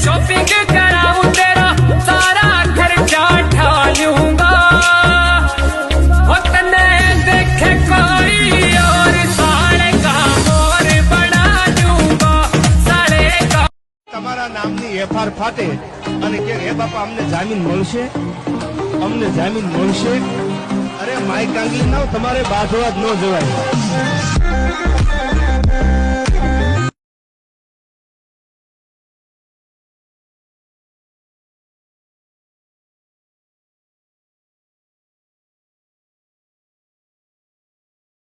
Shopping कराऊं तेरा सारा खर्चा उठा लूंगा, तने देखे कोई और साले का मोर बना दूंगा, साले का। તમારા નામની એફઆર ફાટે અને કે હે બાપા અમને જામીન મળશે, અમને જામીન મળશે. અરે માય કાંગલી ના તમારે બાજવા જ ન જવાય.